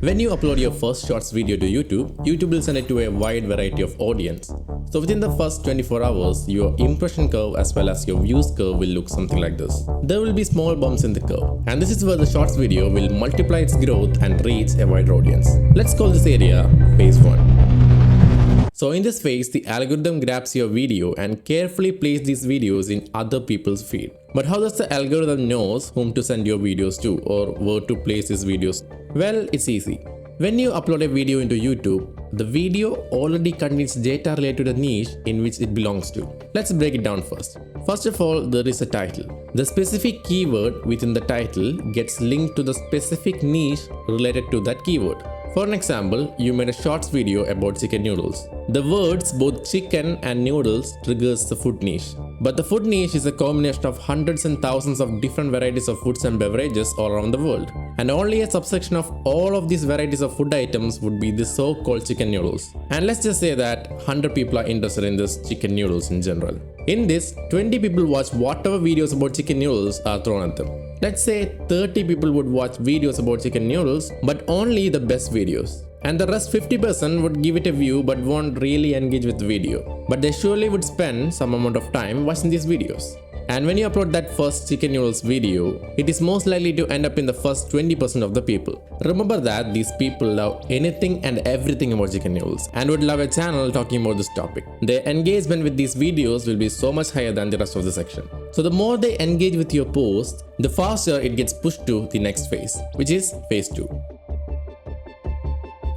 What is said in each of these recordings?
When you upload your first shorts video to YouTube will send it to a wide variety of audience. So within the first 24 hours, your impression curve as well as your views curve will look something like this. There will be small bumps in the curve, and this is where the shorts video will multiply its growth and reach a wider audience. Let's call this area phase 1. So in this phase, the algorithm grabs your video and carefully places these videos in other people's feed. But how does the algorithm knows whom to send your videos to or where to place these videos? Well, it's easy. When you upload a video into YouTube, the video already contains data related to the niche in which it belongs to. Let's break it down first. First of all, there is a title. The specific keyword within the title gets linked to the specific niche related to that keyword. For an example, you made a shorts video about chicken noodles. The words both chicken and noodles triggers the food niche. But the food niche is a combination of hundreds and thousands of different varieties of foods and beverages all around the world. And only a subsection of all of these varieties of food items would be the so-called chicken noodles. And let's just say that 100 people are interested in this chicken noodles in general. In this, 20 people watch whatever videos about chicken noodles are thrown at them. Let's say 30 people would watch videos about chicken noodles, but only the best videos. And the rest 50% would give it a view but won't really engage with the video. But they surely would spend some amount of time watching these videos. And when you upload that first chicken noodles video, it is most likely to end up in the first 20% of the people. Remember that these people love anything and everything about chicken noodles and would love a channel talking about this topic. Their engagement with these videos will be so much higher than the rest of the section. So the more they engage with your post, the faster it gets pushed to the next phase, which is phase 2.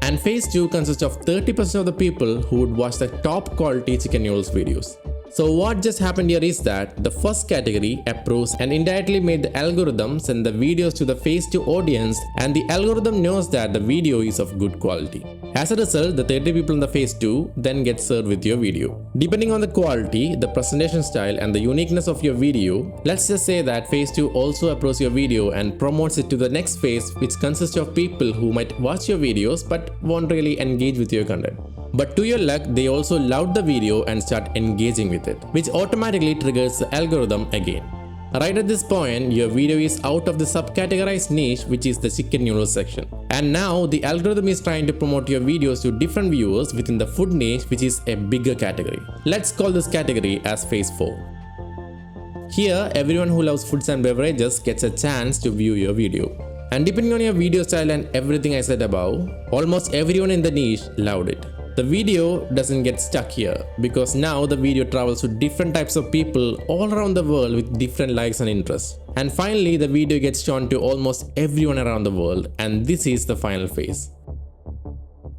And phase 2 consists of 30% of the people who would watch the top quality chicken noodles videos. So what just happened here is that the first category approves and indirectly made the algorithm send the videos to the phase 2 audience, and the algorithm knows that the video is of good quality. As a result, the 30 people in the phase 2 then get served with your video. Depending on the quality, the presentation style and the uniqueness of your video, let's just say that phase 2 also approves your video and promotes it to the next phase, which consists of people who might watch your videos but won't really engage with your content. But to your luck, they also loved the video and start engaging with it, which automatically triggers the algorithm again. Right at this point, your video is out of the subcategorized niche, which is the chicken noodles section. And now the algorithm is trying to promote your videos to different viewers within the food niche, which is a bigger category. Let's call this category as phase 4. Here, everyone who loves foods and beverages gets a chance to view your video. And depending on your video style and everything I said above, almost everyone in the niche loved it. The video doesn't get stuck here because now the video travels to different types of people all around the world with different likes and interests. And finally, the video gets shown to almost everyone around the world, and this is the final phase.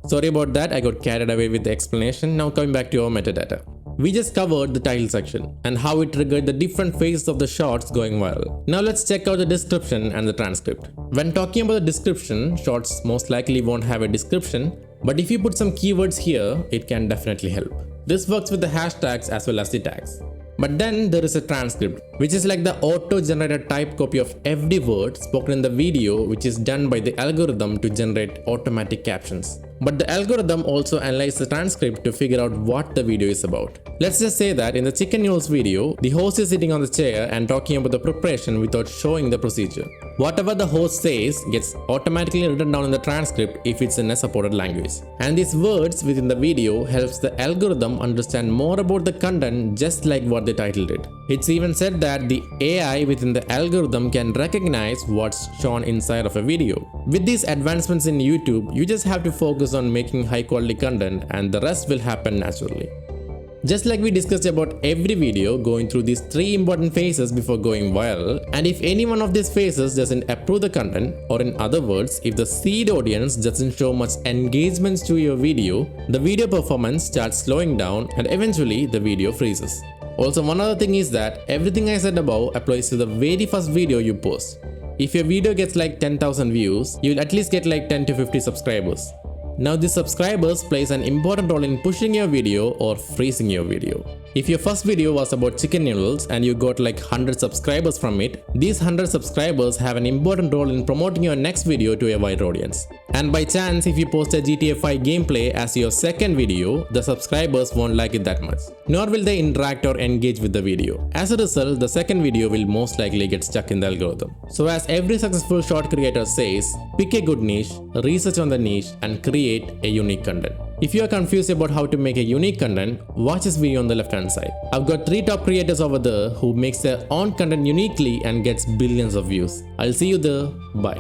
Sorry about that, I got carried away with the explanation. Now coming back to our metadata. We just covered the title section and how it triggered the different phases of the shorts going viral. Now let's check out the description and the transcript. When talking about the description, shorts most likely won't have a description, but if you put some keywords here, it can definitely help. This works with the hashtags as well as the tags. But then there is a transcript, which is like the auto-generated type copy of every word spoken in the video, which is done by the algorithm to generate automatic captions. But the algorithm also analyzes the transcript to figure out what the video is about. Let's just say that in the chicken noodles video, the host is sitting on the chair and talking about the preparation without showing the procedure. Whatever the host says gets automatically written down in the transcript if it's in a supported language. And these words within the video helps the algorithm understand more about the content, just like what they titled it. It's even said that the AI within the algorithm can recognize what's shown inside of a video. With these advancements in YouTube, you just have to focus on making high quality content and the rest will happen naturally. Just like we discussed about every video going through these 3 important phases before going viral, and if any one of these phases doesn't approve the content, or in other words, if the seed audience doesn't show much engagement to your video, the video performance starts slowing down and eventually the video freezes. Also, one other thing is that everything I said above applies to the very first video you post. If your video gets like 10,000 views, you'll at least get like 10 to 50 subscribers. Now these subscribers plays an important role in pushing your video or freezing your video. If your first video was about chicken noodles and you got like 100 subscribers from it, these 100 subscribers have an important role in promoting your next video to a wide audience. And by chance, if you post a GTA 5 gameplay as your second video, the subscribers won't like it that much, nor will they interact or engage with the video. As a result, the second video will most likely get stuck in the algorithm. So as every successful short creator says, pick a good niche, research on the niche, and create a unique content. If you are confused about how to make a unique content, watch this video on the left hand side. I've got 3 top creators over there who makes their own content uniquely and gets billions of views. I'll see you there. Bye.